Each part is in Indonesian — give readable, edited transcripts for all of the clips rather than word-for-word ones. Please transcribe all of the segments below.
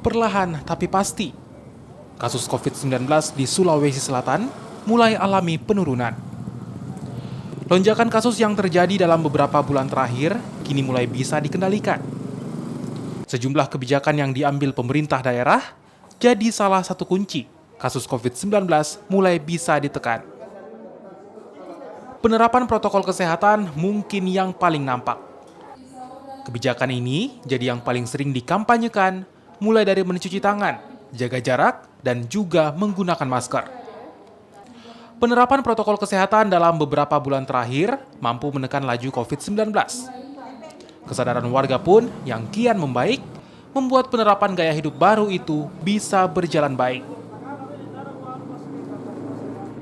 Perlahan tapi pasti, kasus COVID-19 di Sulawesi Selatan mulai alami penurunan. Lonjakan kasus yang terjadi dalam beberapa bulan terakhir kini mulai bisa dikendalikan. Sejumlah kebijakan yang diambil pemerintah daerah jadi salah satu kunci kasus COVID-19 mulai bisa ditekan. Penerapan protokol kesehatan mungkin yang paling nampak. Kebijakan ini jadi yang paling sering dikampanyekan, mulai dari mencuci tangan, jaga jarak, dan juga menggunakan masker. Penerapan protokol kesehatan dalam beberapa bulan terakhir mampu menekan laju COVID-19. Kesadaran warga pun yang kian membaik, membuat penerapan gaya hidup baru itu bisa berjalan baik.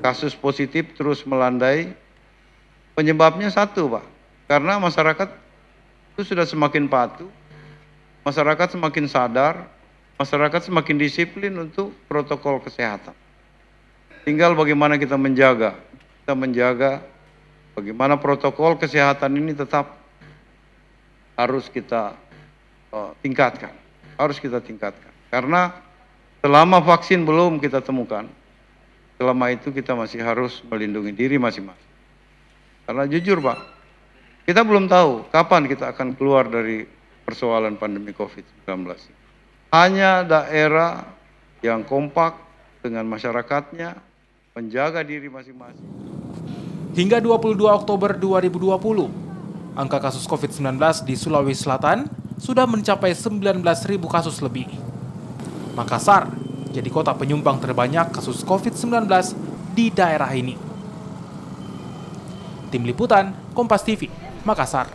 Kasus positif terus melandai. Penyebabnya satu, Pak. Karena masyarakat itu sudah semakin patuh, masyarakat semakin sadar, masyarakat semakin disiplin untuk protokol kesehatan. Tinggal bagaimana kita menjaga bagaimana protokol kesehatan ini tetap harus kita tingkatkan. Karena selama vaksin belum kita temukan, selama itu kita masih harus melindungi diri masing-masing. Karena jujur, Pak, kita belum tahu kapan kita akan keluar dari persoalan pandemi COVID-19. Hanya daerah yang kompak dengan masyarakatnya, menjaga diri masing-masing. Hingga 22 Oktober 2020, angka kasus COVID-19 di Sulawesi Selatan sudah mencapai 19.000 kasus lebih. Makassar jadi kota penyumbang terbanyak kasus COVID-19 di daerah ini. Tim Liputan, Kompas TV, Makassar.